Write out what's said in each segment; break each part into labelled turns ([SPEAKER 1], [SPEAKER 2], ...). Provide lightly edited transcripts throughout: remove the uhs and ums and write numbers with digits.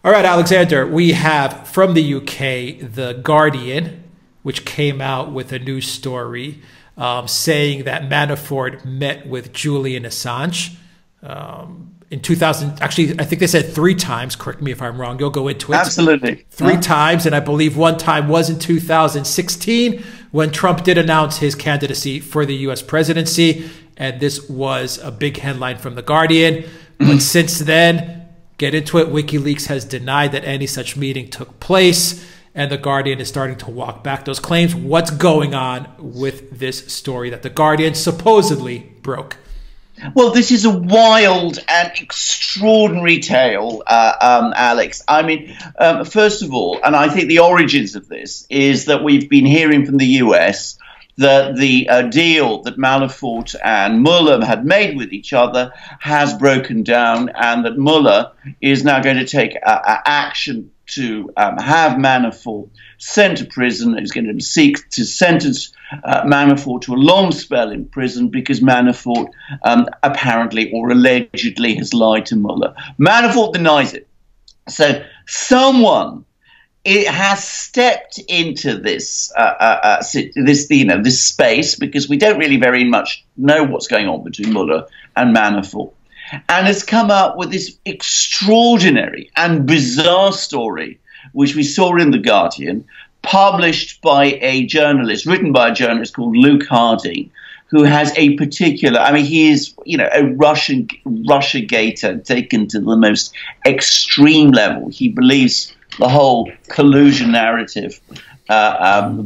[SPEAKER 1] All right, Alexander, we have from the UK, The Guardian, which came out with a news story saying that Manafort met with Julian Assange in 2000. Actually, I think they said 3 times. Correct me if I'm wrong. You'll go into it.
[SPEAKER 2] Absolutely.
[SPEAKER 1] 3 times. And I believe one time was in 2016 when Trump did announce his candidacy for the U.S. presidency. And this was a big headline from The Guardian. But since then, get into it, WikiLeaks has denied that any such meeting took place. And The Guardian is starting to walk back those claims. What's going on with this story that The Guardian supposedly broke?
[SPEAKER 2] Well, this is a wild and extraordinary tale, Alex. I mean, first of all, and I think the origins of this is that we've been hearing from the US that the deal that Manafort and Mueller had made with each other has broken down, and that Mueller is now going to take action to have Manafort sent to prison. He's going to seek to sentence Manafort to a long spell in prison because Manafort apparently or allegedly has lied to Mueller. Manafort denies it. So someone has stepped into this this space, because we don't really very much know what's going on between Mueller and Manafort, and has come out with this extraordinary and bizarre story, which we saw in The Guardian, published by a journalist, written by a journalist called Luke Harding, who has a particular, I mean, he is, a Russiagator taken to the most extreme level. He believes the whole collusion narrative,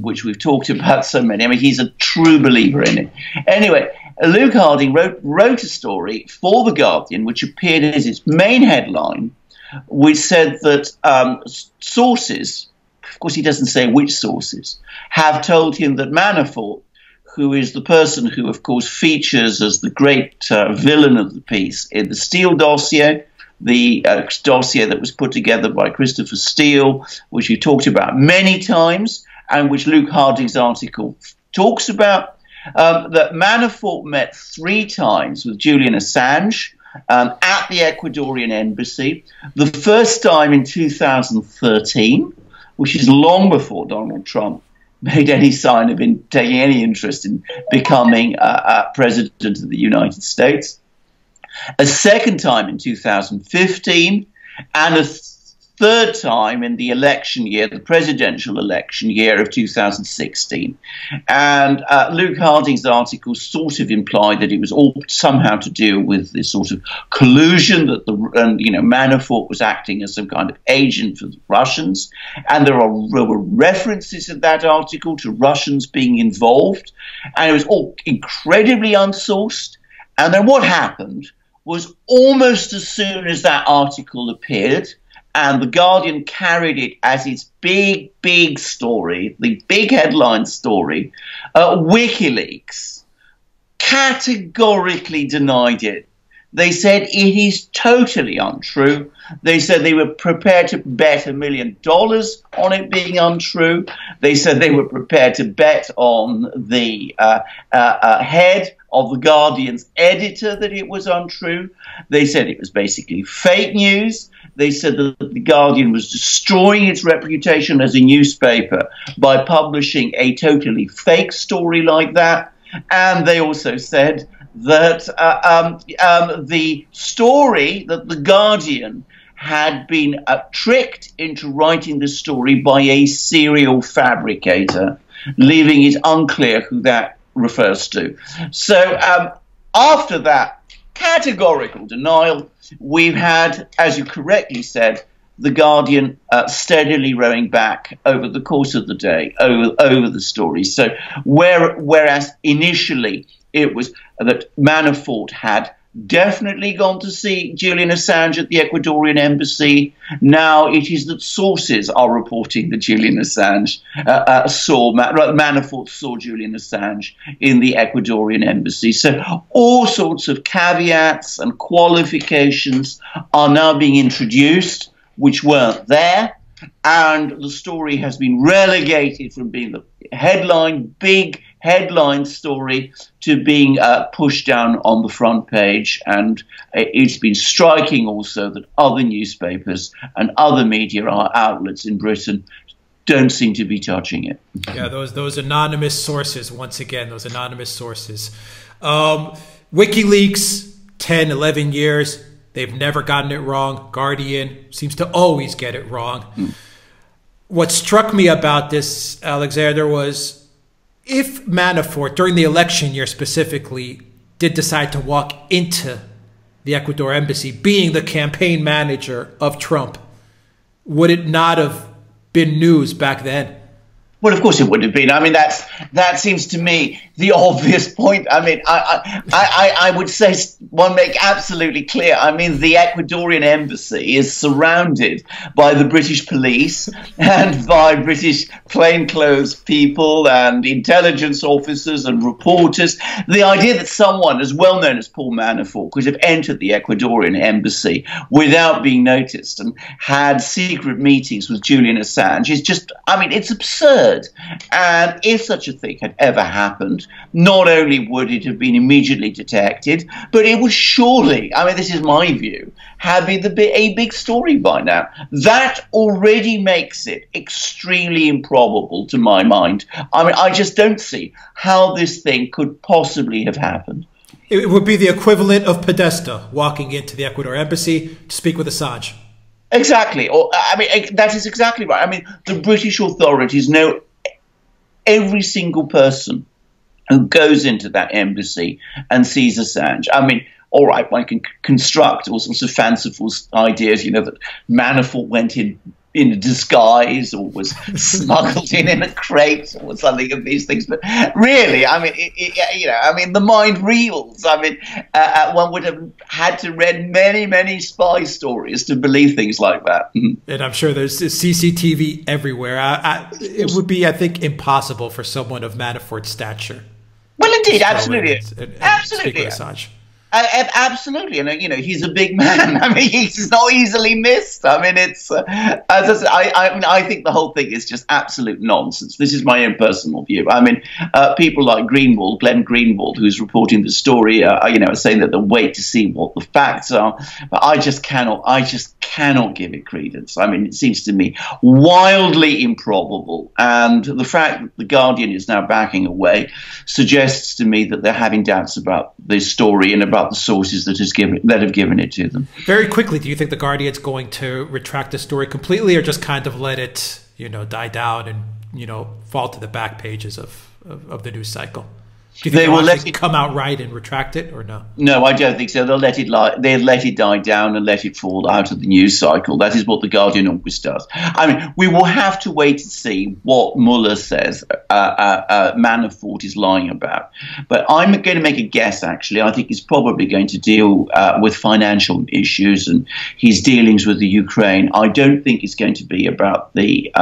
[SPEAKER 2] which we've talked about so many. I mean, he's a true believer in it. Anyway, Luke Harding wrote a story for The Guardian, which appeared as its main headline, which said that sources, of course he doesn't say which sources, have told him that Manafort, who is the person who, of course, features as the great villain of the piece in the Steele dossier, the dossier that was put together by Christopher Steele, which we talked about many times, and which Luke Harding's article talks about, that Manafort met 3 times with Julian Assange at the Ecuadorian Embassy. The first time in 2013, which is long before Donald Trump made any sign of taking any interest in becoming president of the United States. A second time in 2015, and a third time in the election year, the presidential election year of 2016. And Luke Harding's article sort of implied that it was all somehow to do with this sort of collusion, that Manafort was acting as some kind of agent for the Russians. And there were references in that article to Russians being involved. And it was all incredibly unsourced. And then what happened was, almost as soon as that article appeared, and The Guardian carried it as its big, big story, the big headline story, WikiLeaks categorically denied it. They said it is totally untrue. They said they were prepared to bet $1 million on it being untrue. They said they were prepared to bet on the head of The Guardian's editor that it was untrue. They said it was basically fake news. They said that The Guardian was destroying its reputation as a newspaper by publishing a totally fake story like that. And they also said that the story that The Guardian had been tricked into writing the story by a serial fabricator, leaving it unclear who that refers to. So after that categorical denial, we've had, as you correctly said, The Guardian steadily rowing back over the course of the day, over the story. So whereas initially it was that Manafort had definitely gone to see Julian Assange at the Ecuadorian Embassy, now it is that sources are reporting that Julian Assange Manafort saw Julian Assange in the Ecuadorian Embassy. So all sorts of caveats and qualifications are now being introduced, which weren't there, and the story has been relegated from being the big headline story to being pushed down on the front page. And it's been striking also that other newspapers and other media outlets in Britain don't seem to be touching it.
[SPEAKER 1] Yeah, those anonymous sources, once again, those anonymous sources. WikiLeaks, 10, 11 years, they've never gotten it wrong. Guardian seems to always get it wrong. What struck me about this, Alexander, was if Manafort, during the election year specifically, did decide to walk into the Ecuador Embassy, being the campaign manager of Trump, would it not have been news back then?
[SPEAKER 2] Well, of course it would have been. I mean, that seems to me the obvious point. I mean, I would say one make absolutely clear. I mean, the Ecuadorian embassy is surrounded by the British police and by British plainclothes people and intelligence officers and reporters. The idea that someone as well known as Paul Manafort could have entered the Ecuadorian embassy without being noticed and had secret meetings with Julian Assange is just, I mean, it's absurd. And if such a thing had ever happened, not only would it have been immediately detected, but it would surely, I mean, this is my view, have been a big story by now. That already makes it extremely improbable to my mind. I mean, I just don't see how this thing could possibly have happened.
[SPEAKER 1] It would be the equivalent of Podesta walking into the Ecuador Embassy to speak with Assange.
[SPEAKER 2] Exactly. Or, I mean, that is exactly right. I mean, the British authorities know every single person who goes into that embassy and sees Assange. I mean, all right, one can construct all sorts of fanciful ideas, you know, that Manafort went in a disguise or was smuggled in a crate or something of these things. But really, I mean, you know, I mean, the mind reels. I mean, one would have had to read many, many spy stories to believe things like that.
[SPEAKER 1] And I'm sure there's CCTV everywhere. It would be, I think, impossible for someone of Manafort's stature.
[SPEAKER 2] Well, indeed, absolutely.
[SPEAKER 1] Absolutely. Speak with Assange.
[SPEAKER 2] Absolutely, and you know he's a big man. I mean, he's not easily missed. I mean, it's as I said, I think the whole thing is just absolute nonsense. This is my own personal view. I mean, people like Glenn Greenwald, who's reporting the story, you know, are saying that they'll wait to see what the facts are. But I just cannot give it credence. I mean, it seems to me wildly improbable, and the fact that the Guardian is now backing away suggests to me that they're having doubts about this story and about the sources that have given it to them. Very quickly,
[SPEAKER 1] do you think the Guardian's going to retract the story completely, or just kind of let it, you know, die down and, you know, fall to the back pages of the news cycle? Do you think they will let it come out right and retract it, or no?
[SPEAKER 2] No, I don't think so. They'll let it die down and let it fall out of the news cycle. That is what the Guardian always does. I mean, we will have to wait to see what Mueller says Manafort is lying about. But I'm going to make a guess, actually. I think he's probably going to deal with financial issues and his dealings with the Ukraine. I don't think it's going to be about the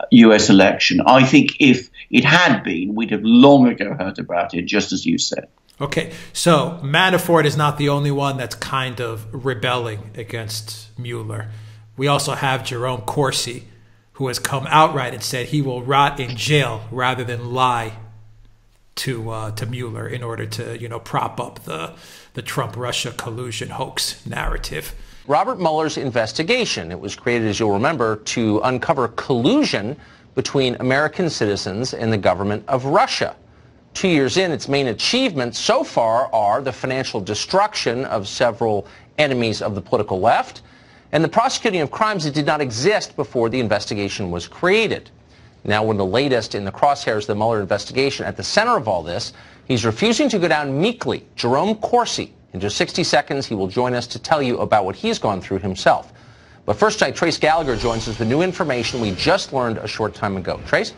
[SPEAKER 2] US election. I think if it had been, we'd have long ago heard about it, just as you said.
[SPEAKER 1] Okay, so Manafort is not the only one that's kind of rebelling against Mueller. We also have Jerome Corsi, who has come outright and said he will rot in jail rather than lie to Mueller in order to, you know, prop up the Trump-Russia collusion hoax narrative.
[SPEAKER 3] Robert Mueller's investigation, it was created, as you'll remember, to uncover collusion between American citizens and the government of Russia. 2 years in, its main achievements so far are the financial destruction of several enemies of the political left and the prosecuting of crimes that did not exist before the investigation was created. Now, when the latest in the crosshairs of the Mueller investigation, at the center of all this, he's refusing to go down meekly. Jerome Corsi. In just 60 seconds, he will join us to tell you about what he's gone through himself. But first tonight, Trace Gallagher joins us with new information we just learned a short time ago. Trace?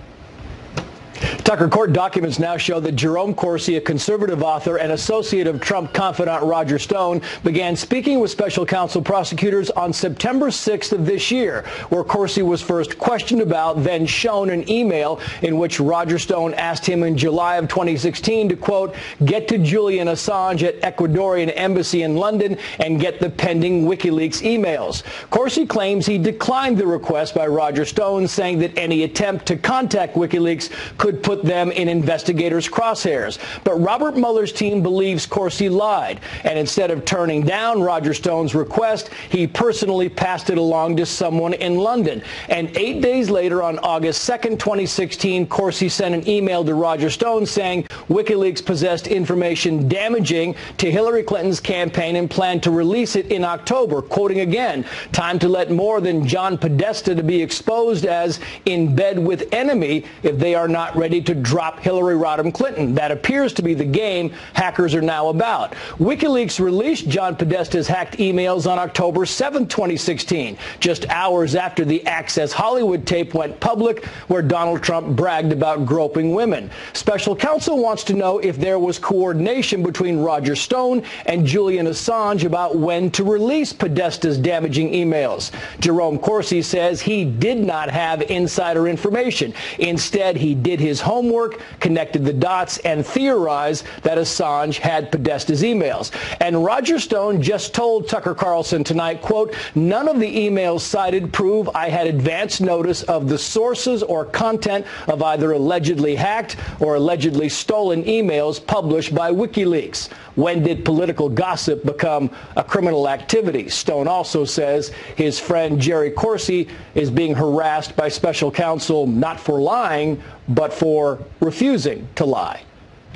[SPEAKER 4] Tucker, court documents now show that Jerome Corsi, a conservative author and associate of Trump confidant Roger Stone, began speaking with special counsel prosecutors on September 6th of this year, where Corsi was first questioned about, then shown an email in which Roger Stone asked him in July of 2016 to, quote, get to Julian Assange at Ecuadorian Embassy in London and get the pending WikiLeaks emails. Corsi claims he declined the request by Roger Stone, saying that any attempt to contact WikiLeaks could put them in investigators' crosshairs. But Robert Mueller's team believes Corsi lied, and instead of turning down Roger Stone's request, he personally passed it along to someone in London. And 8 days later, on August 2nd, 2016, Corsi sent an email to Roger Stone saying WikiLeaks possessed information damaging to Hillary Clinton's campaign and planned to release it in October. Quoting again, time to let more than John Podesta to be exposed as in bed with enemy if they are not ready to drop Hillary Rodham Clinton. That appears to be the game hackers are now about. WikiLeaks released John Podesta's hacked emails on October 7, 2016, just hours after the Access Hollywood tape went public, where Donald Trump bragged about groping women. Special counsel wants to know if there was coordination between Roger Stone and Julian Assange about when to release Podesta's damaging emails. Jerome Corsi says he did not have insider information. Instead, he did his homework, connected the dots, and theorized that Assange had Podesta's emails. And Roger Stone just told Tucker Carlson tonight, quote, none of the emails cited prove I had advance notice of the sources or content of either allegedly hacked or allegedly stolen emails published by WikiLeaks. When did political gossip become a criminal activity? Stone also says his friend Jerry Corsi is being harassed by special counsel not for lying, but for refusing to lie.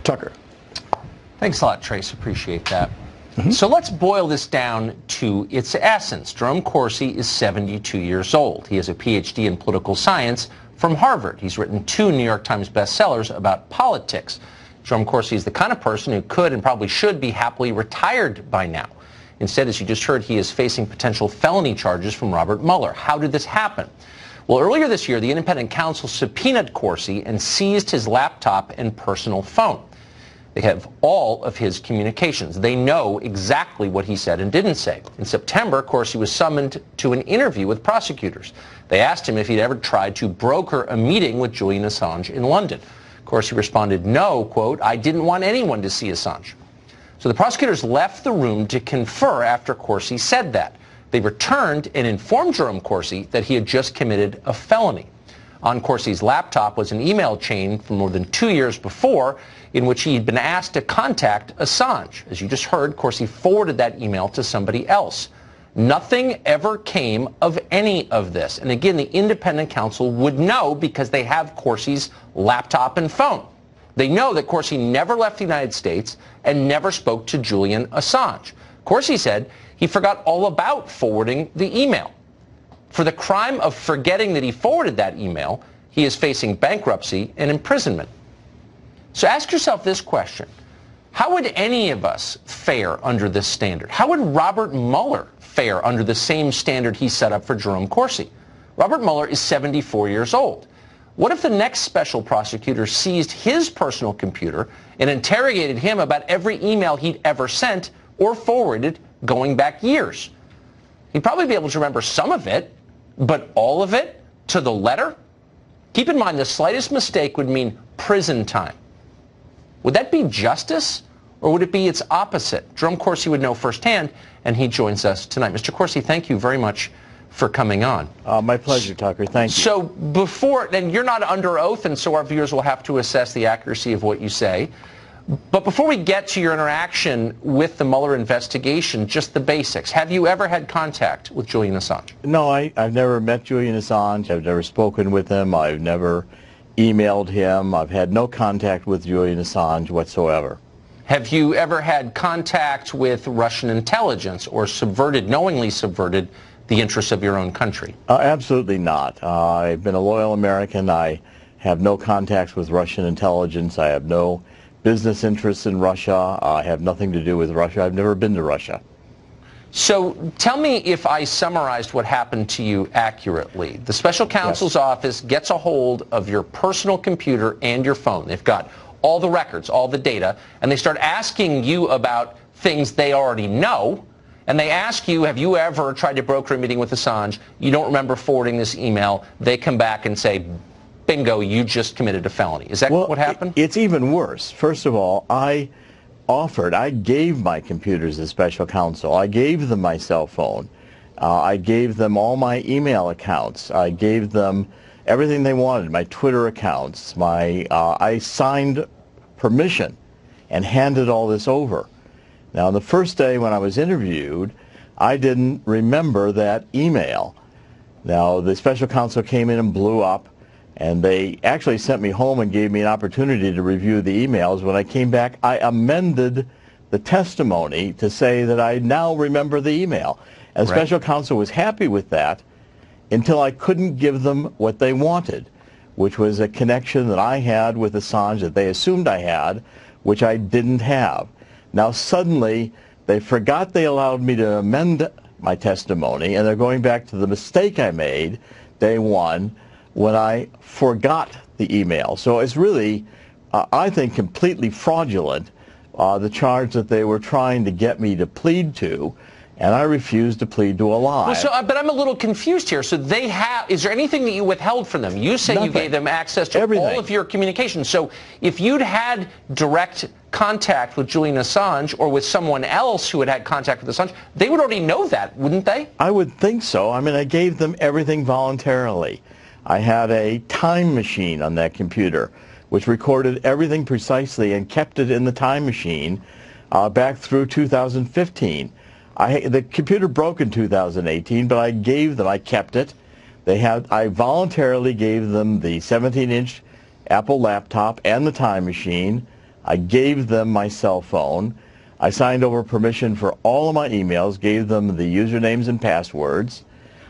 [SPEAKER 4] Tucker.
[SPEAKER 3] Thanks a lot, Trace. Appreciate that. So let's boil this down to its essence. Jerome Corsi is 72 years old. He has a PhD in political science from Harvard. He's written 2 New York Times bestsellers about politics. Jerome Corsi is the kind of person who could and probably should be happily retired by now. Instead, as you just heard, he is facing potential felony charges from Robert Mueller. How did this happen? Well, earlier this year, the independent counsel subpoenaed Corsi and seized his laptop and personal phone. They have all of his communications. They know exactly what he said and didn't say. In September, Corsi was summoned to an interview with prosecutors. They asked him if he'd ever tried to broker a meeting with Julian Assange in London. Corsi responded, no, quote, I didn't want anyone to see Assange. So the prosecutors left the room to confer after Corsi said that. They returned and informed Jerome Corsi that he had just committed a felony. On Corsi's laptop was an email chain from more than 2 years before in which he had been asked to contact Assange. As you just heard, Corsi forwarded that email to somebody else. Nothing ever came of any of this. And again, the independent counsel would know because they have Corsi's laptop and phone. They know that Corsi never left the United States and never spoke to Julian Assange. Corsi said he forgot all about forwarding the email. For the crime of forgetting that he forwarded that email, he is facing bankruptcy and imprisonment. So ask yourself this question. How would any of us fare under this standard? How would Robert Mueller fare under the same standard he set up for Jerome Corsi? Robert Mueller is 74 years old. What if the next special prosecutor seized his personal computer and interrogated him about every email he'd ever sent or forwarded going back years? He'd probably be able to remember some of it, but all of it to the letter? Keep in mind, the slightest mistake would mean prison time. Would that be justice, or would it be its opposite? Jerome Corsi would know firsthand, and he joins us tonight. Mr. Corsi, thank you very much for coming on.
[SPEAKER 5] My pleasure, Tucker. Thank you.
[SPEAKER 3] So before, and you're not under oath, and so our viewers will have to assess the accuracy of what you say. But before we get to your interaction with the Mueller investigation, just the basics. Have you ever had contact with Julian Assange?
[SPEAKER 5] No, I've never met Julian Assange. I've never spoken with him. I've never emailed him. I've had no contact with Julian Assange whatsoever.
[SPEAKER 3] Have you ever had contact with Russian intelligence or knowingly subverted the interests of your own country?
[SPEAKER 5] Absolutely not. I've been a loyal American. I have no contacts with Russian intelligence. I have no business interests in Russia. I have nothing to do with Russia. I've never been to Russia.
[SPEAKER 3] So tell me if I summarized what happened to you accurately. The special counsel's office gets a hold of your personal computer and your phone. They've got all the records, all the data, and they start asking you about things they already know. And they ask you, have you ever tried to broker a meeting with Assange? You don't remember forwarding this email. They come back and say, bingo, you just committed a felony. Is that what happened?
[SPEAKER 5] It's even worse. First of all, I gave my computers to special counsel. I gave them my cell phone. I gave them all my email accounts. I gave them everything they wanted, my Twitter accounts, I signed permission and handed all this over. Now, the first day when I was interviewed, I didn't remember that email. Now, the special counsel came in and blew up, and they actually sent me home and gave me an opportunity to review the emails. When I came back, I amended the testimony to say that I now remember the email. And the special counsel was happy with that until I couldn't give them what they wanted, which was a connection that I had with Assange that they assumed I had, which I didn't have. Now suddenly they forgot they allowed me to amend my testimony, and they're going back to the mistake I made day one when I forgot the email. So it's really, I think, completely fraudulent, the charge that they were trying to get me to plead to, and I refused to plead to a lie.
[SPEAKER 3] Well, so, but I'm a little confused here. So they have, is there anything that you withheld from them? You say you gave them access to all of your communications. So if you'd had direct contact with Julian Assange or with someone else who had had contact with Assange, they would already know that, wouldn't they?
[SPEAKER 5] I would think so. I mean, I gave them everything voluntarily. I had a time machine on that computer which recorded everything precisely and kept it in the time machine back through 2015. The computer broke in 2018, but I kept it. I voluntarily gave them the 17-inch Apple laptop and the time machine. I gave them my cell phone. I signed over permission for all of my emails, gave them the usernames and passwords.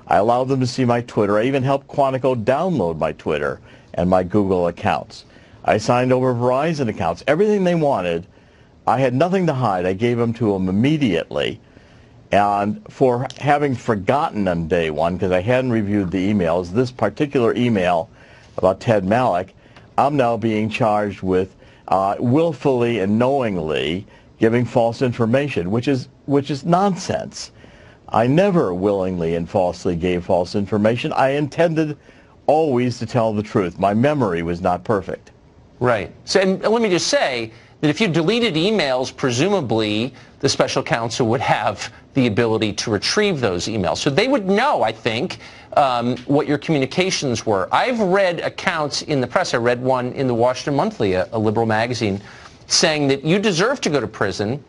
[SPEAKER 5] I allowed them to see my Twitter. I even helped Quantico download my Twitter and my Google accounts. I signed over Verizon accounts. Everything they wanted, I had nothing to hide. I gave them to them immediately. And for having forgotten on day one, because I hadn't reviewed the emails, this particular email about Ted Malloch, I'm now being charged with willfully and knowingly giving false information, which is nonsense. I never willingly and falsely gave false information. I intended always to tell the truth. My memory was not perfect.
[SPEAKER 3] Right. So, and let me just say that if you deleted emails, presumably the special counsel would have the ability to retrieve those emails. So they would know, I think, what your communications were. I've read accounts in the press. I read one in the Washington Monthly, a liberal magazine, saying that you deserve to go to prison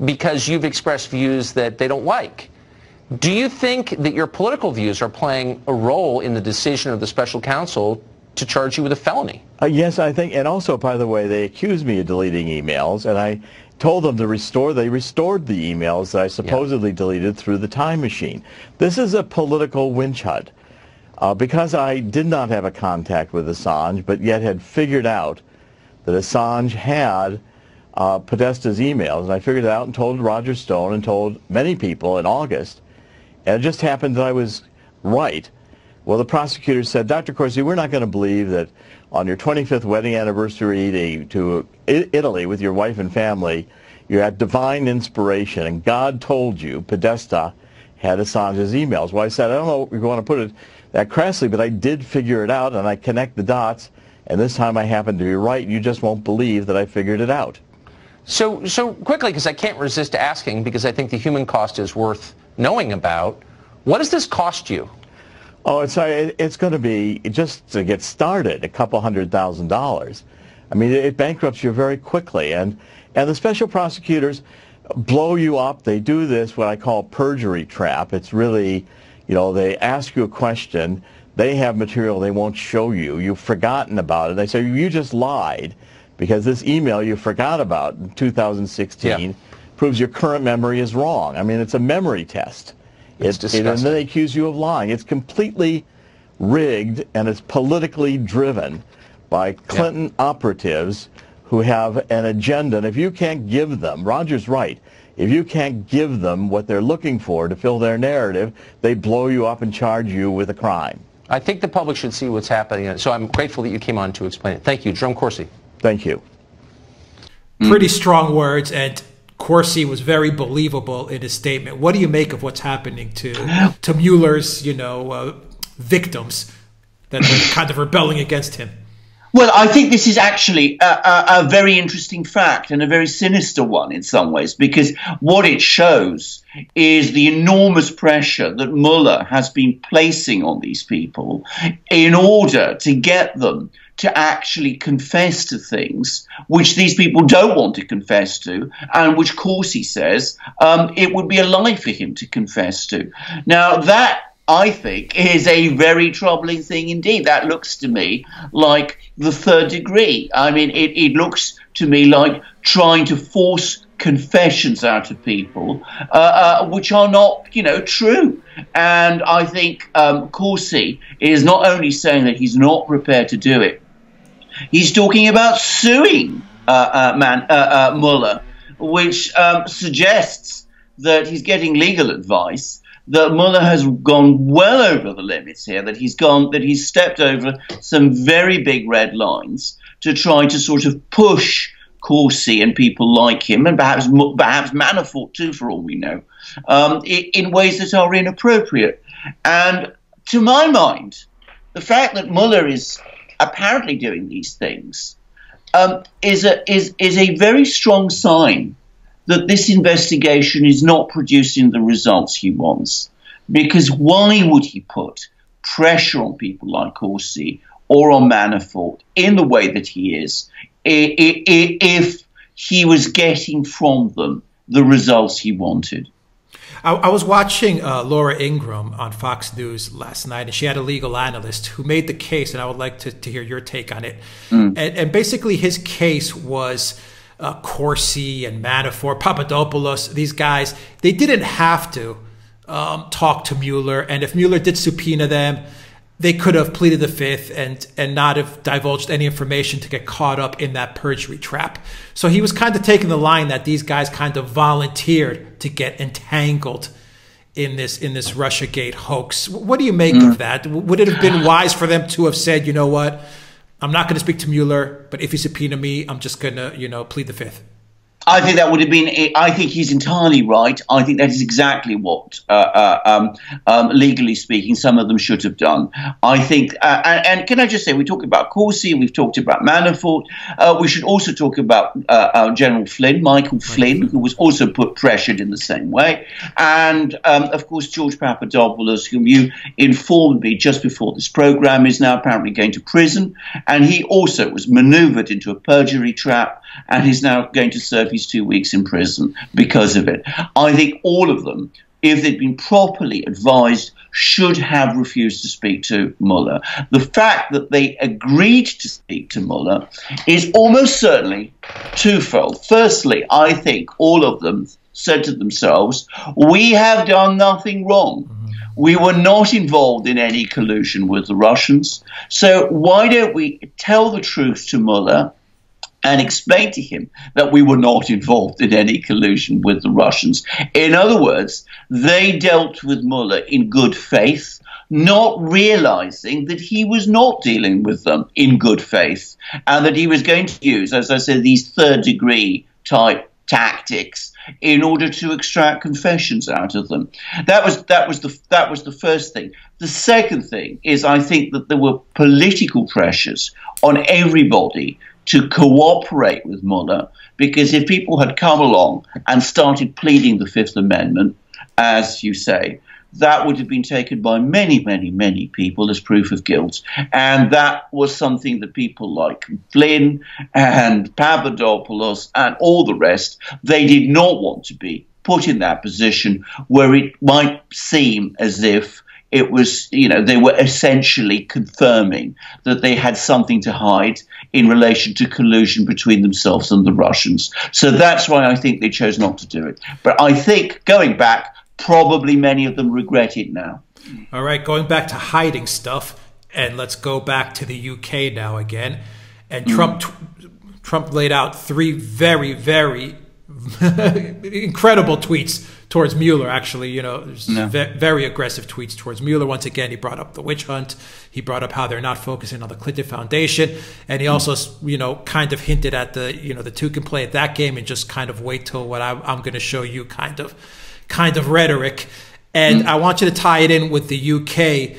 [SPEAKER 3] because you've expressed views that they don't like. Do you think that your political views are playing a role in the decision of the special counsel to charge you with a felony?
[SPEAKER 5] Yes, I think, and also, by the way, they accused me of deleting emails, and I told them to they restored the emails that I supposedly deleted through the time machine. This is a political witch hunt. Because I did not have a contact with Assange, but yet had figured out that Assange had Podesta's emails, and I figured it out and told Roger Stone and told many people in August, and it just happened that I was right. Well, the prosecutor said, Dr. Corsi, we're not going to believe that on your 25th wedding anniversary to Italy with your wife and family, you had divine inspiration, and God told you Podesta had Assange's emails. Well, I said, I don't know if you're going to put it that crassly, but I did figure it out, and I connect the dots, and this time I happen to be right. You just won't believe that I figured it out.
[SPEAKER 3] So quickly, because I can't resist asking, because I think the human cost is worth knowing about, what does this cost you?
[SPEAKER 5] Oh, it's going to be, just to get started, a couple $100,000. I mean, it bankrupts you very quickly. And the special prosecutors blow you up. They do this, what I call perjury trap. It's really, they ask you a question. They have material they won't show you. You've forgotten about it. They say, you just lied because this email you forgot about in 2016 proves your current memory is wrong. I mean, it's a memory test.
[SPEAKER 3] It's disgusting.
[SPEAKER 5] And then they accuse you of lying. It's completely rigged, and it's politically driven by Clinton operatives who have an agenda. And if you can't give them, Roger's right, if you can't give them what they're looking for to fill their narrative, they blow you up and charge you with a crime.
[SPEAKER 3] I think the public should see what's happening. So I'm grateful that you came on to explain it. Thank you. Jerome Corsi.
[SPEAKER 5] Thank you.
[SPEAKER 1] Pretty strong words, and Corsi was very believable in his statement. What do you make of what's happening to Mueller's, victims that are kind of rebelling against him?
[SPEAKER 2] Well, I think this is actually a very interesting fact and a very sinister one in some ways, because what it shows is the enormous pressure that Mueller has been placing on these people in order to get them to actually confess to things which these people don't want to confess to, and which Corsi says it would be a lie for him to confess to. Now, that, I think, is a very troubling thing indeed. That looks to me like the third degree. I mean, it looks to me like trying to force confessions out of people which are not, true. And I think Corsi is not only saying that he's not prepared to do it, he's talking about suing Mueller, which suggests that he's getting legal advice, that Mueller has gone well over the limits here, that he's stepped over some very big red lines to try to sort of push Corsi and people like him, and perhaps Manafort too, for all we know, in ways that are inappropriate. And to my mind, the fact that Mueller is apparently doing these things is a very strong sign that this investigation is not producing the results he wants. Because why would he put pressure on people like Corsi or on Manafort in the way that he is if he was getting from them the results he wanted?
[SPEAKER 1] I was watching Laura Ingraham on Fox News last night, and she had a legal analyst who made the case, and I would like to hear your take on it. And basically his case was Corsi and Manafort, Papadopoulos, these guys, they didn't have to talk to Mueller. And if Mueller did subpoena them, they could have pleaded the fifth and not have divulged any information to get caught up in that perjury trap. So he was kind of taking the line that these guys kind of volunteered to get entangled in this Russiagate hoax. What do you make of that? Would it have been wise for them to have said, you know what, I'm not going to speak to Mueller, but if you subpoena me, I'm just going to, plead the fifth?
[SPEAKER 2] I think that would have been. I think he's entirely right. I think that is exactly what, legally speaking, some of them should have done. I think, and can I just say, we talked about Corsi, we've talked about Manafort. We should also talk about General Flynn, Michael Flynn, who was also pressured in the same way, and of course George Papadopoulos, whom you informed me just before this program is now apparently going to prison, and he also was manoeuvred into a perjury trap, and he's now going to serve his 2 weeks in prison because of it. I think all of them, if they'd been properly advised, should have refused to speak to Mueller. The fact that they agreed to speak to Mueller is almost certainly twofold. Firstly, I think all of them said to themselves, we have done nothing wrong. We were not involved in any collusion with the Russians. So why don't we tell the truth to Mueller and explain to him that we were not involved in any collusion with the Russians? In other words, they dealt with Mueller in good faith, not realizing that he was not dealing with them in good faith, and that he was going to use, as I said, these third-degree type tactics in order to extract confessions out of them. That was the first thing. The second thing is, I think that there were political pressures on everybody to cooperate with Mueller, because if people had come along and started pleading the Fifth Amendment, as you say, that would have been taken by many, many, many people as proof of guilt. And that was something that people like Flynn and Papadopoulos and all the rest, they did not want to be put in that position where it might seem as if it was, they were essentially confirming that they had something to hide in relation to collusion between themselves and the Russians. So that's why I think they chose not to do it. But I think, going back, probably many of them regret it now.
[SPEAKER 1] All right, going back to hiding stuff, and let's go back to the UK now again. And Trump laid out three very, very incredible tweets towards Mueller, actually, very aggressive tweets towards Mueller. Once again, he brought up the witch hunt. He brought up how they're not focusing on the Clinton Foundation. And he also, kind of hinted at the two can play at that game and just kind of wait till what I'm going to show you kind of rhetoric. And I want you to tie it in with the UK.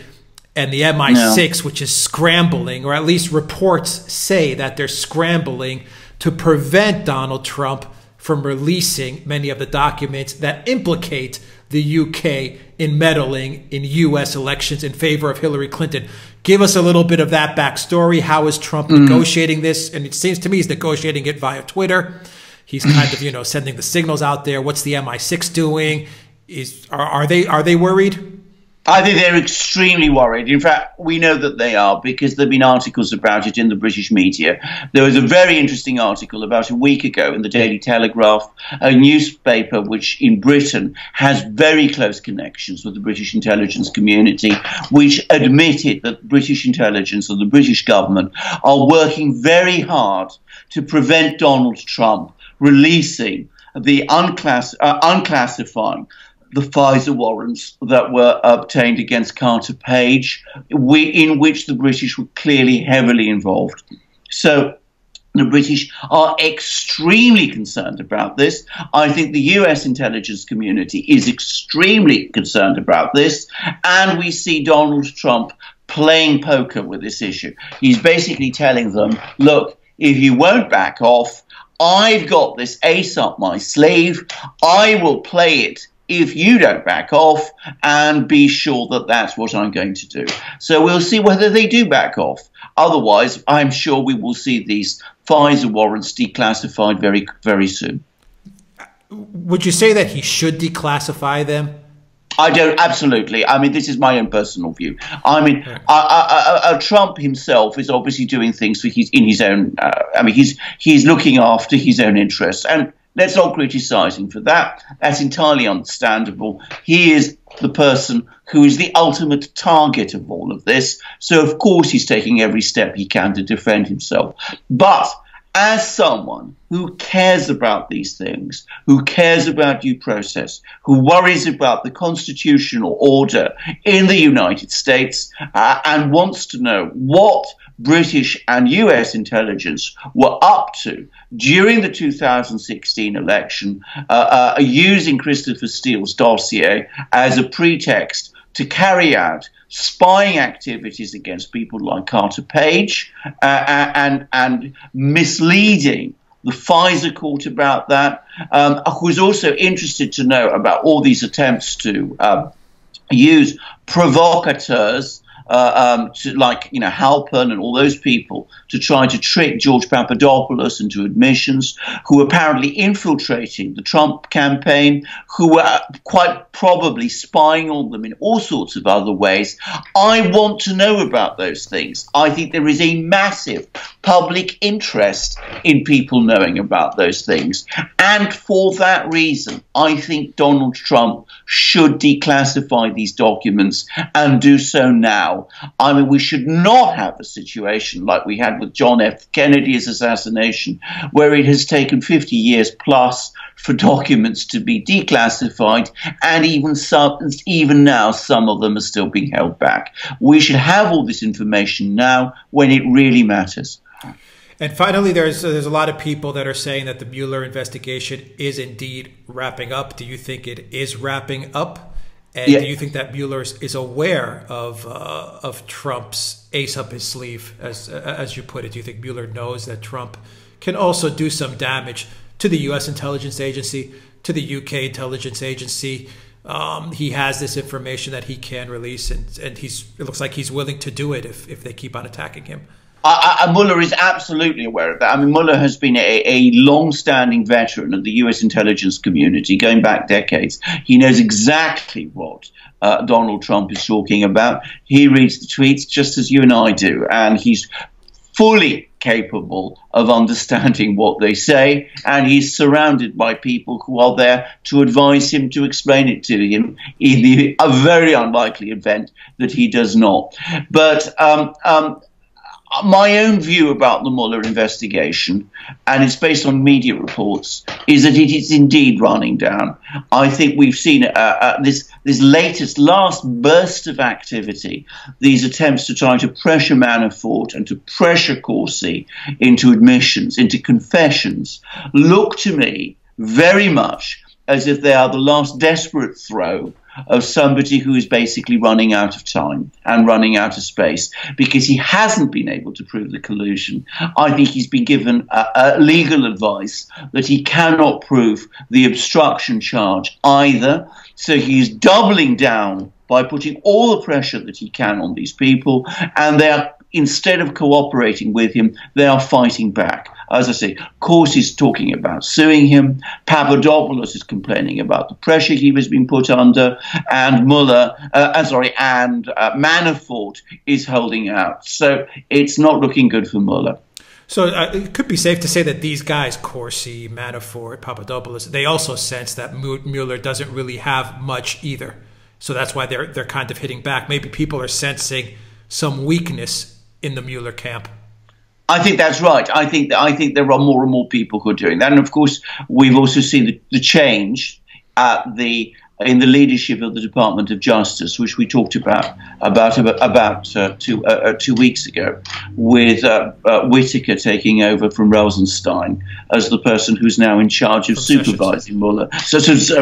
[SPEAKER 1] and the MI6, which is scrambling, or at least reports say that they're scrambling to prevent Donald Trump from releasing many of the documents that implicate the UK in meddling in US elections in favor of Hillary Clinton. Give us a little bit of that backstory. How is Trump negotiating this? And it seems to me he's negotiating it via Twitter. He's kind of, sending the signals out there. What's the MI6 doing? Are they worried?
[SPEAKER 2] I think they're extremely worried. In fact, we know that they are because there have been articles about it in the British media. There was a very interesting article about a week ago in the Daily Telegraph, a newspaper which in Britain has very close connections with the British intelligence community, which admitted that British intelligence or the British government are working very hard to prevent Donald Trump releasing the unclassifying the FISA warrants that were obtained against Carter Page, in which the British were clearly heavily involved. So the British are extremely concerned about this. I think the US intelligence community is extremely concerned about this. And we see Donald Trump playing poker with this issue. He's basically telling them, look, if you won't back off, I've got this ace up my sleeve. I will play it if you don't back off, and be sure that that's what I'm going to do. So we'll see whether they do back off. Otherwise, I'm sure we will see these FISA warrants declassified very, very soon.
[SPEAKER 1] Would you say that he should declassify them?
[SPEAKER 2] I don't, absolutely. I mean, this is my own personal view. I mean, Trump himself is obviously doing things for in his own, he's looking after his own interests. And let's not criticize him for that. That's entirely understandable. He is the person who is the ultimate target of all of this. So, of course, he's taking every step he can to defend himself. But as someone who cares about these things, who cares about due process, who worries about the constitutional order in the United States, and wants to know what British and US intelligence were up to during the 2016 election, using Christopher Steele's dossier as a pretext to carry out spying activities against people like Carter Page, and misleading the FISA court about that. I was also interested to know about all these attempts to use provocateurs, Halpern and all those people, to try to trick George Papadopoulos into admissions, who were apparently infiltrating the Trump campaign, who were quite probably spying on them in all sorts of other ways. I want to know about those things. I think there is a massive public interest in people knowing about those things. And for that reason, I think Donald Trump should declassify these documents and do so now. I mean, we should not have a situation like we had with John F. Kennedy's assassination, where it has taken 50 years plus for documents to be declassified, and even now some of them are still being held back. We should have all this information now when it really matters.
[SPEAKER 1] And finally, there's a lot of people that are saying that the Mueller investigation is indeed wrapping up. Do you think it is wrapping up? And do you think that Mueller is aware of Trump's ace up his sleeve, as you put it? Do you think Mueller knows that Trump can also do some damage to the U.S. intelligence agency, to the U.K. intelligence agency? He has this information that he can release, and it looks like he's willing to do it if they keep on attacking him.
[SPEAKER 2] Mueller is absolutely aware of that. I mean, Mueller has been a long-standing veteran of the U.S. intelligence community, going back decades. He knows exactly what Donald Trump is talking about. He reads the tweets just as you and I do, and he's fully capable of understanding what they say, and he's surrounded by people who are there to advise him, to explain it to him, in a very unlikely event that he does not. But my own view about the Mueller investigation, and it's based on media reports, is that it is indeed running down. I think we've seen this last burst of activity, these attempts to try to pressure Manafort and to pressure Corsi into admissions, into confessions, look to me very much as if they are the last desperate throw of somebody who is basically running out of time and running out of space because he hasn't been able to prove the collusion. I think he's been given legal advice that he cannot prove the obstruction charge either. So he's doubling down by putting all the pressure that he can on these people, and they are, instead of cooperating with him, they are fighting back. As I say, Corsi is talking about suing him. Papadopoulos is complaining about the pressure he was being put under, and Manafort is holding out. So it's not looking good for Mueller.
[SPEAKER 1] So it could be safe to say that these guys, Corsi, Manafort, Papadopoulos, they also sense that Mueller doesn't really have much either. So that's why they're kind of hitting back. Maybe people are sensing some weakness in the Mueller camp.
[SPEAKER 2] I think that's right. I think there are more and more people who are doing that, and of course, we've also seen the change in the leadership of the Department of Justice, which we talked about 2 weeks ago, with Whitaker taking over from Rosenstein as the person who's now in charge of supervising Mueller.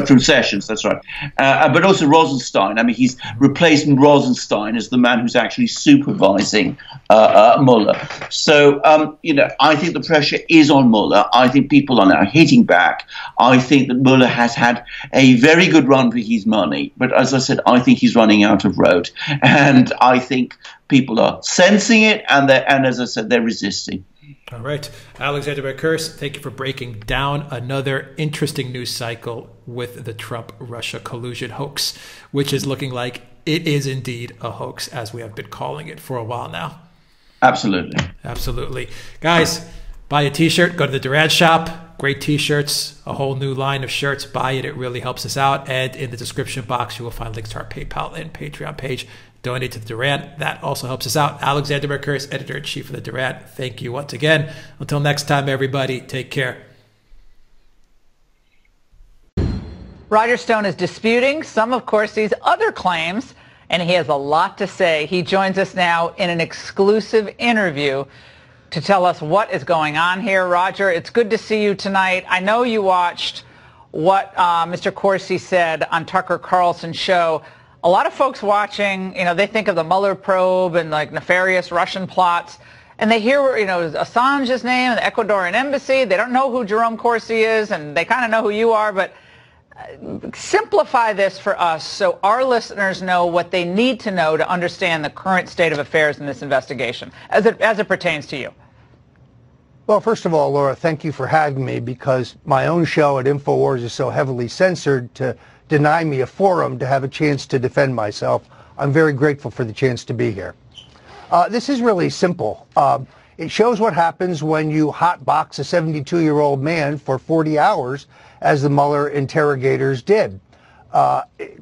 [SPEAKER 2] From Sessions, that's right. But also Rosenstein. I mean, he's replaced Rosenstein as the man who's actually supervising Mueller. So, I think the pressure is on Mueller. I think people are now hitting back. I think that Mueller has had a very good run for his money, but as I said, I think he's running out of road, and I think people are sensing it, and as I said, they're resisting.
[SPEAKER 1] All right, Alexander Mercouris, thank you for breaking down another interesting news cycle with the Trump-Russia collusion hoax, which is looking like it is indeed a hoax, as we have been calling it for a while now. Absolutely, guys. Buy a t-shirt, go to the Duran shop. Great t-shirts, a whole new line of shirts. Buy it. It really helps us out. And in the description box, you will find links to our PayPal and Patreon page. Donate to the Duran. That also helps us out. Alexander Mercouris, editor-in-chief of the Duran. Thank you once again. Until next time, everybody, take care.
[SPEAKER 6] Roger Stone is disputing some of Corsi's other claims, and he has a lot to say. He joins us now in an exclusive interview to tell us what is going on here. Roger, it's good to see you tonight. I know you watched what Mr. Corsi said on Tucker Carlson's show. A lot of folks watching, they think of the Mueller probe and like nefarious Russian plots, and they hear, Assange's name and the Ecuadorian Embassy. They don't know who Jerome Corsi is, and they kind of know who you are, but simplify this for us so our listeners know what they need to know to understand the current state of affairs in this investigation as it pertains to you.
[SPEAKER 7] Well, first of all, Laura, thank you for having me, because my own show at InfoWars is so heavily censored to deny me a forum to have a chance to defend myself. I'm very grateful for the chance to be here. This is really simple. It shows what happens when you hotbox a 72-year-old man for 40 hours, as the Mueller interrogators did.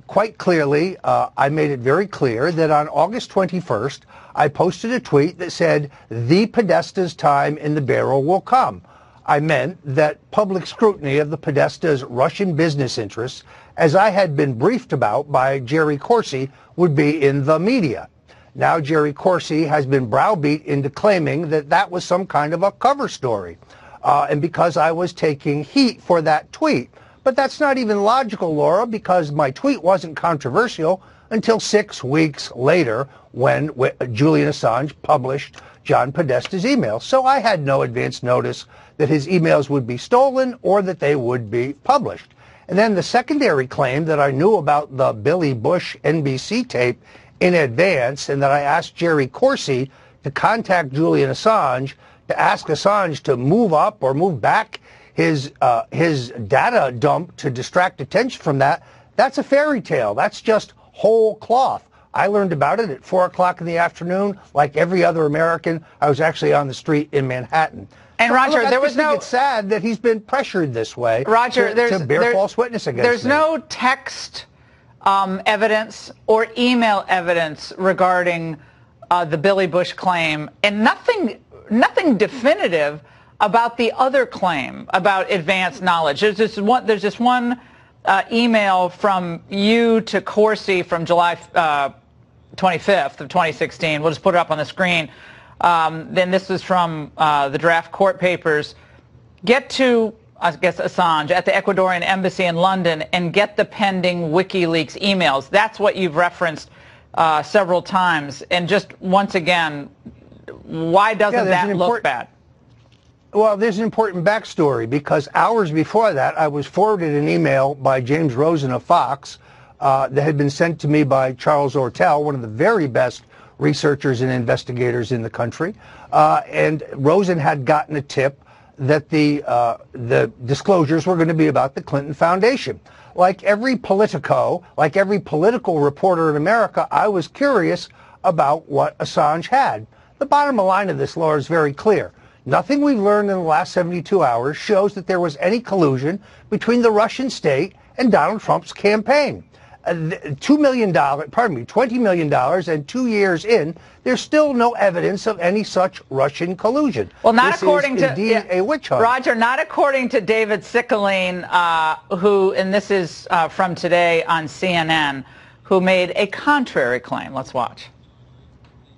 [SPEAKER 7] Quite clearly, I made it very clear that on August 21st, I posted a tweet that said, "The Podesta's time in the barrel will come." I meant that public scrutiny of the Podesta's Russian business interests, as I had been briefed about by Jerry Corsi, would be in the media. Now Jerry Corsi has been browbeat into claiming that that was some kind of a cover story. And because I was taking heat for that tweet. But that's not even logical, Laura, because my tweet wasn't controversial until 6 weeks later when Julian Assange published John Podesta's emails. So I had no advance notice that his emails would be stolen or that they would be published. And then the secondary claim that I knew about the Billy Bush NBC tape in advance, and that I asked Jerry Corsi to contact Julian Assange to ask Assange to move up or move back his data dump to distract attention from that, that's a fairy tale. That's just whole cloth. I learned about it at 4 o'clock in the afternoon. Like every other American, I was actually on the street in Manhattan.
[SPEAKER 6] And Roger, there was no...
[SPEAKER 7] It's sad that he's been pressured this way,
[SPEAKER 6] Roger,
[SPEAKER 7] to bear false witness against
[SPEAKER 6] There's
[SPEAKER 7] me.
[SPEAKER 6] no text evidence or email evidence regarding the Billy Bush claim, and nothing definitive about the other claim about advanced knowledge. There's just one email from you to Corsi from July 25th of 2016. We'll just put it up on the screen. Then this is from the draft court papers. Get to I guess, Assange at the Ecuadorian Embassy in London and get the pending WikiLeaks emails. That's what you've referenced several times. And just once again, why doesn't that look bad?
[SPEAKER 7] Well, there's an important backstory, because hours before that, I was forwarded an email by James Rosen of Fox that had been sent to me by Charles Ortel, one of the very best researchers and investigators in the country. And Rosen had gotten a tip that the disclosures were going to be about the Clinton Foundation. Like every politico, like every political reporter in America, I was curious about what Assange had. The bottom line of this, Laura, is very clear. Nothing we've learned in the last 72 hours shows that there was any collusion between the Russian state and Donald Trump's campaign. $20 million, and 2 years in, there's still no evidence of any such Russian collusion.
[SPEAKER 6] Well, not
[SPEAKER 7] this
[SPEAKER 6] according
[SPEAKER 7] is indeed a witch hunt.
[SPEAKER 6] Roger, not according to David Sickeline, who, and this is from today on CNN, who made a contrary claim. Let's watch.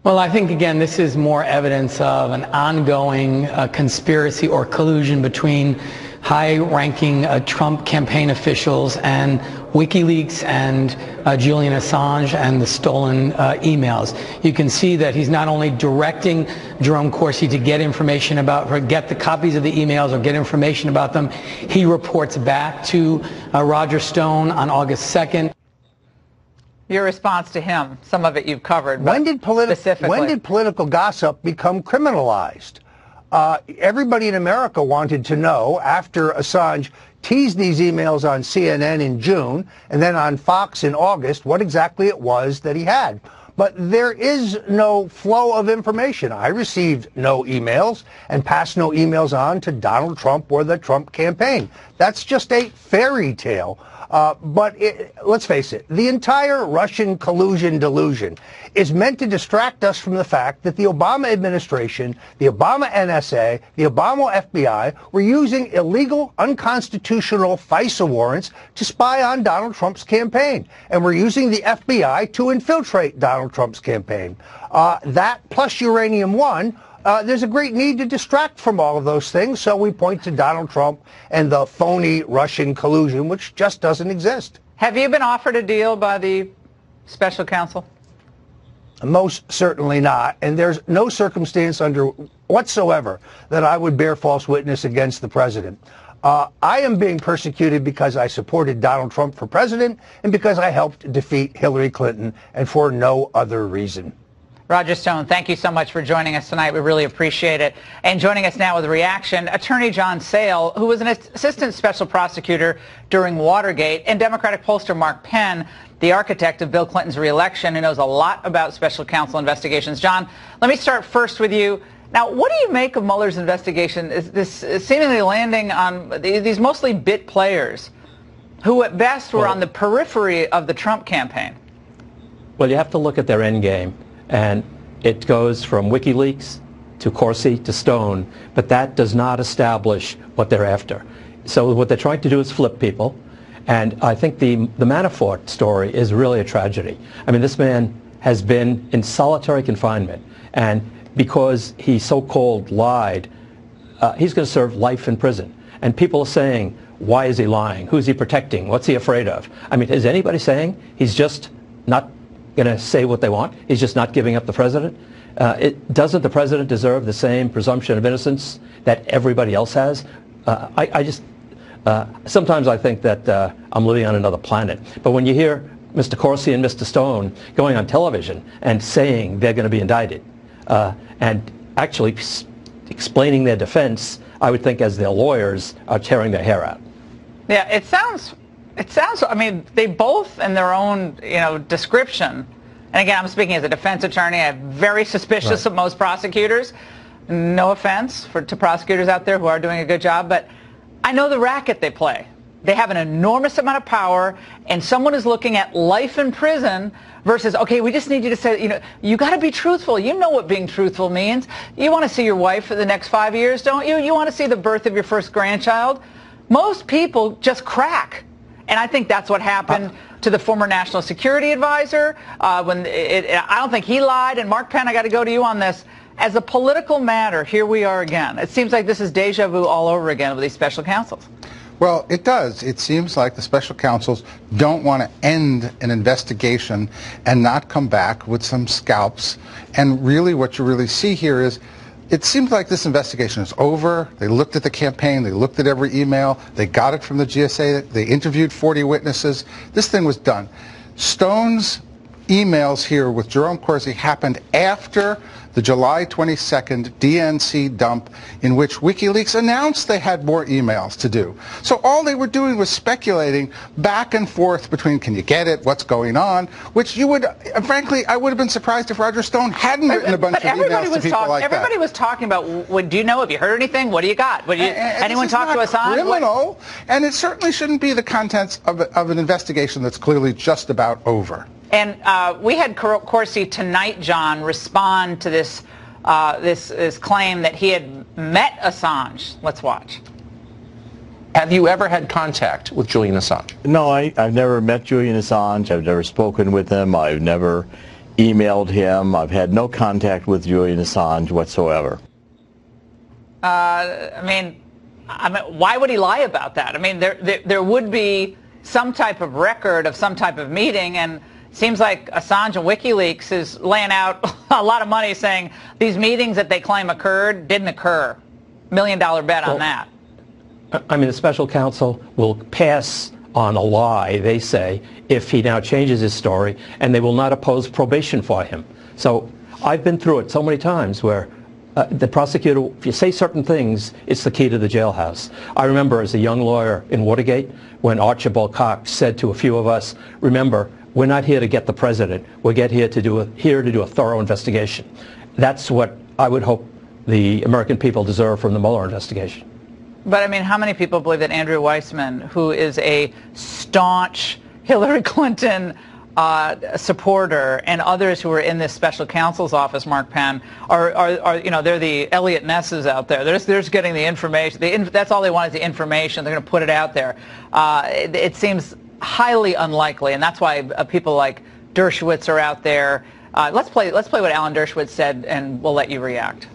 [SPEAKER 8] Well, I think, again, this is more evidence of an ongoing conspiracy or collusion between high-ranking Trump campaign officials and WikiLeaks and Julian Assange and the stolen emails. You can see that he's not only directing Jerome Corsi to get information about, or get the copies of the emails or get information about them. He reports back to Roger Stone on August 2nd.
[SPEAKER 6] Your response to him, some of it you've covered.
[SPEAKER 7] When did political gossip become criminalized? Everybody in America wanted to know, after Assange teased these emails on CNN in June and then on Fox in August, what exactly it was that he had. But there is no flow of information. I received no emails and passed no emails on to Donald Trump or the Trump campaign. That's just a fairy tale. But let's face it, the entire Russian collusion delusion is meant to distract us from the fact that the Obama administration, the Obama NSA, the Obama FBI were using illegal, unconstitutional FISA warrants to spy on Donald Trump's campaign. And we're using the FBI to infiltrate Donald Trump's campaign. That plus Uranium One. There's a great need to distract from all of those things, so we point to Donald Trump and the phony Russian collusion, which just doesn't exist.
[SPEAKER 6] Have you been offered a deal by the special counsel?
[SPEAKER 7] Most certainly not, and there's no circumstance under whatsoever that I would bear false witness against the president. I am being persecuted because I supported Donald Trump for president and because I helped defeat Hillary Clinton, and for no other reason.
[SPEAKER 6] Roger Stone, thank you so much for joining us tonight. We really appreciate it. And joining us now with a reaction, Attorney John Sale, who was an assistant special prosecutor during Watergate, and Democratic pollster Mark Penn, the architect of Bill Clinton's reelection, who knows a lot about special counsel investigations. John, let me start first with you. Now, what do you make of Mueller's investigation? Is this seemingly landing on these mostly bit players who at best were on the periphery of the Trump campaign?
[SPEAKER 9] Well, you have to look at their end game. And it goes from WikiLeaks to Corsi to Stone, but that does not establish what they're after. So what they're trying to do is flip people, and I think the Manafort story is really a tragedy. I mean, this man has been in solitary confinement, and because he so-called lied, he's going to serve life in prison. And people are saying, why is he lying? Who's he protecting? What's he afraid of? I mean, is anybody saying he's just not going to say what they want? He's just not giving up the president? Doesn't the president deserve the same presumption of innocence that everybody else has? Sometimes I think that I'm living on another planet. But when you hear Mr. Corsi and Mr. Stone going on television and saying they're going to be indicted and actually explaining their defense, I would think as their lawyers are tearing their hair out.
[SPEAKER 6] Yeah, it sounds, I mean, they both in their own, description, and again, I'm speaking as a defense attorney, I'm very suspicious of most prosecutors. No offense to prosecutors out there who are doing a good job, but I know the racket they play. They have an enormous amount of power, and someone is looking at life in prison versus, okay, we just need you to say, you got to be truthful. You know what being truthful means. You want to see your wife for the next 5 years, don't you? You want to see the birth of your first grandchild. Most people just crack. And I think that's what happened to the former national security advisor. I don't think he lied. And Mark Penn, I got to go to you on this. As a political matter, here we are again. It seems like this is deja vu all over again with these special counsels.
[SPEAKER 10] Well, it does. It seems like the special counsels don't want to end an investigation and not come back with some scalps. And really what you really see here is it seems like this investigation is over. They looked at the campaign. They looked at every email. They got it from the GSA. They interviewed 40 witnesses. This thing was done. Stone's emails here with Jerome Corsi happened after the July 22nd DNC dump in which WikiLeaks announced they had more emails to do. So all they were doing was speculating back and forth between can you get it, what's going on, which you would, frankly, I would have been surprised if Roger Stone hadn't written a bunch of emails to people like that.
[SPEAKER 6] Everybody was talking about, do you know, have you heard anything? What do you got? Anyone talk to Assange?
[SPEAKER 10] Criminal, and it certainly shouldn't be the contents of an investigation that's clearly just about over.
[SPEAKER 6] And we had Corsi tonight, John, respond to this claim that he had met Assange. Let's watch.
[SPEAKER 3] Have you ever had contact with Julian Assange?
[SPEAKER 5] No, I've never met Julian Assange. I've never spoken with him. I've never emailed him. I've had no contact with Julian Assange whatsoever.
[SPEAKER 6] I mean, why would he lie about that? I mean, there would be some type of record of some type of meeting, and seems like Assange and WikiLeaks is laying out a lot of money saying these meetings that they claim occurred didn't occur. $1 million bet on that.
[SPEAKER 9] I mean, the special counsel will pass on a lie, they say, if he now changes his story, and they will not oppose probation for him. So I've been through it so many times where the prosecutor, if you say certain things, it's the key to the jailhouse. I remember as a young lawyer in Watergate when Archibald Cox said to a few of us, remember, we're not here to get the president. We're here to do a thorough investigation. That's what I would hope the American people deserve from the Mueller investigation.
[SPEAKER 6] But, I mean, how many people believe that Andrew Weissman, who is a staunch Hillary Clinton supporter, and others who are in this special counsel's office, Mark Penn, are you know, they're the Elliot Nesses out there. They're just getting the information. That's all they want is the information. They're going to put it out there. It seems highly unlikely, and that's why people like Dershowitz are out there. Let's play what Alan Dershowitz said, and we'll let you react.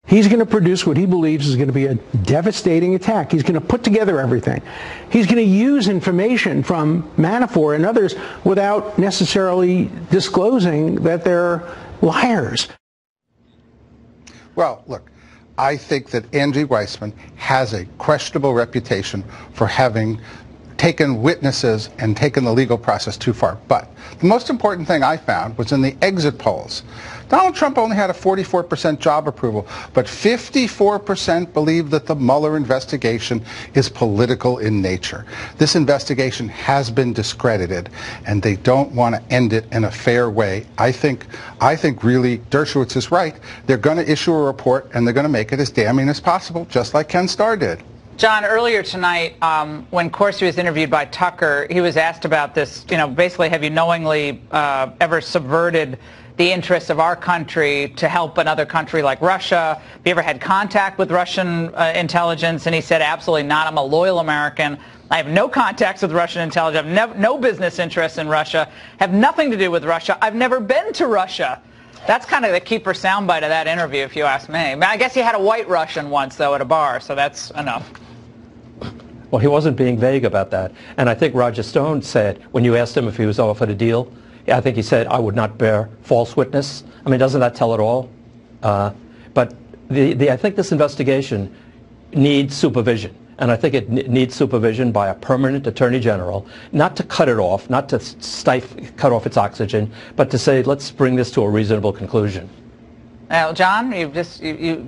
[SPEAKER 11] He's going to produce what he believes is going to be a devastating attack. He's going to put together everything. He's going to use information from Manafort and others without necessarily disclosing that they're liars.
[SPEAKER 10] Well, look, I think that Andrew Weissman has a questionable reputation for having taken witnesses and taken the legal process too far. But the most important thing I found was in the exit polls. Donald Trump only had a 44% job approval, but 54% believe that the Mueller investigation is political in nature. This investigation has been discredited, and they don't want to end it in a fair way. I think really Dershowitz is right. They're going to issue a report, and they're going to make it as damning as possible, just like Ken Starr did.
[SPEAKER 6] John, earlier tonight, when Corsi was interviewed by Tucker, he was asked about this, you know, basically, have you knowingly ever subverted the interests of our country to help another country like Russia? Have you ever had contact with Russian intelligence? And he said, absolutely not. I'm a loyal American. I have no contacts with Russian intelligence. I have no business interests in Russia. Have nothing to do with Russia. I've never been to Russia. That's kind of the keeper soundbite of that interview, if you ask me. I guess he had a white Russian once, though, at a bar, so that's enough.
[SPEAKER 9] Well, he wasn't being vague about that. And I think Roger Stone said, when you asked him if he was offered a deal, I think he said, I would not bear false witness. I mean, doesn't that tell it all? But I think this investigation needs supervision. And I think it needs supervision by a permanent attorney general, not to cut it off, not to cut off its oxygen, but to say, let's bring this to a reasonable conclusion.
[SPEAKER 6] Now, John, you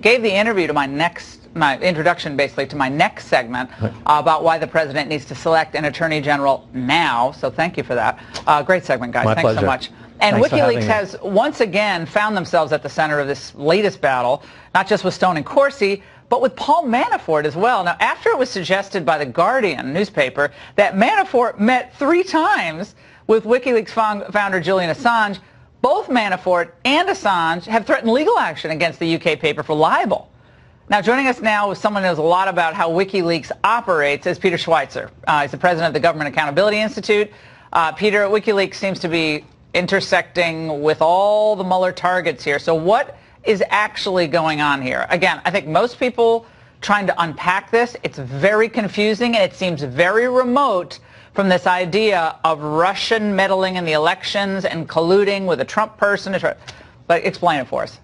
[SPEAKER 6] gave the interview to my introduction, basically, to my next segment about why the president needs to select an attorney general now. So thank you for that. Great segment, guys. Thanks so much. And WikiLeaks has once again found themselves at the center of this latest battle, not just with Stone and Corsi, but with Paul Manafort as well. Now, after it was suggested by the Guardian newspaper that Manafort met 3 times with WikiLeaks founder Julian Assange, both Manafort and Assange have threatened legal action against the UK paper for libel. Now, joining us now is someone who knows a lot about how WikiLeaks operates is Peter Schweitzer. He's the president of the Government Accountability Institute. Peter, WikiLeaks seems to be intersecting with all the Mueller targets here. So what is actually going on here? Again, I think most people trying to unpack this, it's very confusing, and it seems very remote from this idea of Russian meddling in the elections and colluding with a Trump person. But explain it for us.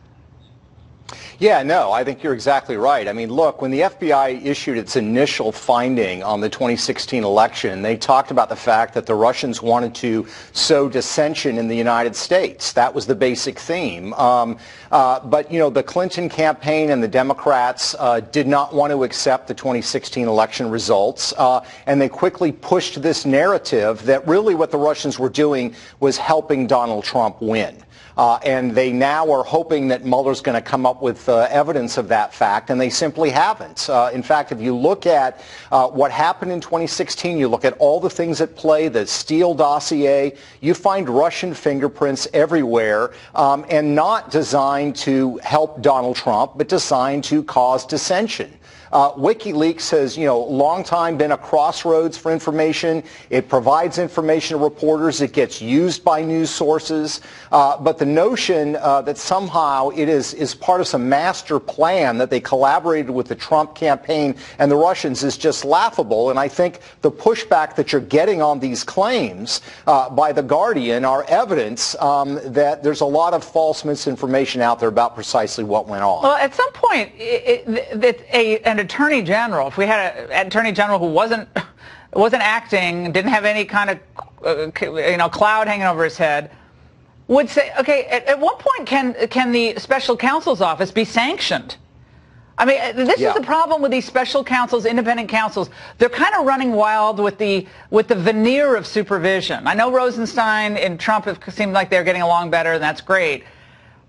[SPEAKER 12] Yeah, no, I think you're exactly right. I mean, look, when the FBI issued its initial finding on the 2016 election, they talked about the fact that the Russians wanted to sow dissension in the United States. That was the basic theme. But, you know, the Clinton campaign and the Democrats did not want to accept the 2016 election results, and they quickly pushed this narrative that really what the Russians were doing was helping Donald Trump win. And they now are hoping that Mueller's going to come up with evidence of that fact, and they simply haven't. In fact, if you look at what happened in 2016, you look at all the things at play, the Steele dossier, you find Russian fingerprints everywhere, and not designed to help Donald Trump, but designed to cause dissension. WikiLeaks has, long time been a crossroads for information. It provides information to reporters. It gets used by news sources. But the notion that somehow it is part of some master plan that they collaborated with the Trump campaign and the Russians is just laughable. And I think the pushback that you're getting on these claims by The Guardian are evidence that there's a lot of false misinformation out there about precisely what went on.
[SPEAKER 6] Well, at some point, an attorney general, if we had an attorney general who wasn't acting, didn't have any kind of cloud hanging over his head, would say, okay, at what point can the special counsel's office be sanctioned? I mean, this is the problem with these special counsels, independent counsels. They're kind of running wild with the veneer of supervision. I know Rosenstein and Trump have seemed like they're getting along better, and that's great.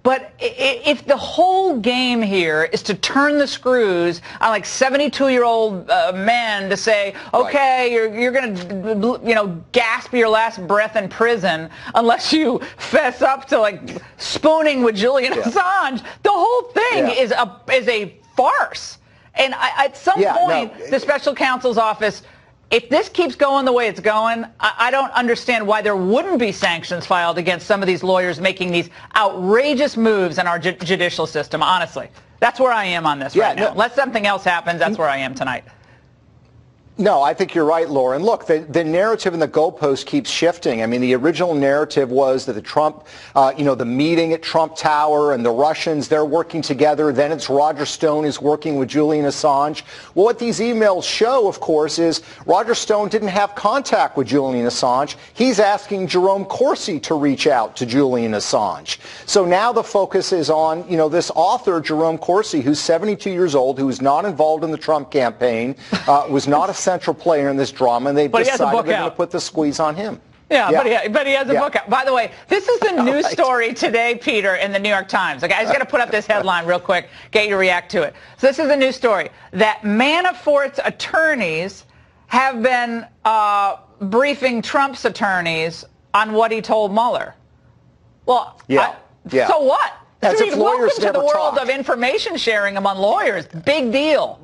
[SPEAKER 6] But if the whole game here is to turn the screws on like 72-year-old men to say, okay, you're going to, gasp your last breath in prison unless you fess up to like spooning with Julian Assange, the whole thing is a farce. And at some point, the special counsel's office, if this keeps going the way it's going, I don't understand why there wouldn't be sanctions filed against some of these lawyers making these outrageous moves in our judicial system, honestly. That's where I am on this right now. Unless something else happens, that's where I am tonight.
[SPEAKER 12] No, I think you're right, Lauren. Look, the narrative and the goalpost keeps shifting. I mean, the original narrative was that the Trump, the meeting at Trump Tower and the Russians, they're working together. Then it's Roger Stone is working with Julian Assange. Well, what these emails show, of course, is Roger Stone didn't have contact with Julian Assange. He's asking Jerome Corsi to reach out to Julian Assange. So now the focus is on, this author, Jerome Corsi, who's 72 years old, who was not involved in the Trump campaign, was not a central player in this drama, and they've decided they're going to put the squeeze on him.
[SPEAKER 6] Yeah, but he has a book out. By the way, this is the news story today, Peter, in the New York Times. Okay, I just got to put up this headline real quick, get you to react to it. So this is the news story that Manafort's attorneys have been briefing Trump's attorneys on what he told Mueller. Well, so what? Welcome to the world of information sharing among lawyers. Big deal.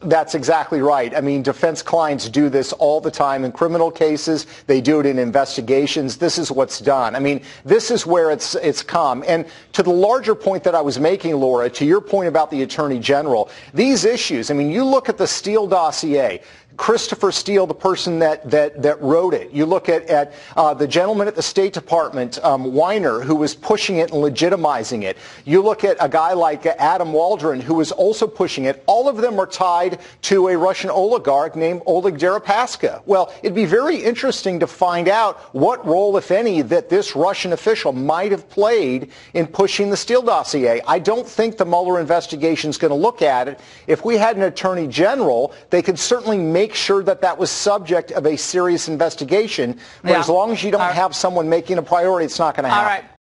[SPEAKER 12] That's exactly right. I mean, defense clients do this all the time in criminal cases. They do it in investigations. This is what's done. I mean, this is where it's come. And to the larger point that I was making, Laura, to your point about the Attorney General, these issues, I mean, you look at the Steele dossier. Christopher Steele, the person that wrote it. You look at the gentleman at the State Department, Weiner, who was pushing it and legitimizing it. You look at a guy like Adam Waldron, who was also pushing it. All of them are tied to a Russian oligarch named Oleg Deripaska. Well, it'd be very interesting to find out what role, if any, that this Russian official might have played in pushing the Steele dossier. I don't think the Mueller investigation is going to look at it. If we had an attorney general, they could certainly make sure that was subject of a serious investigation. But as long as you don't have someone making a priority, it's not going to happen.
[SPEAKER 6] All right.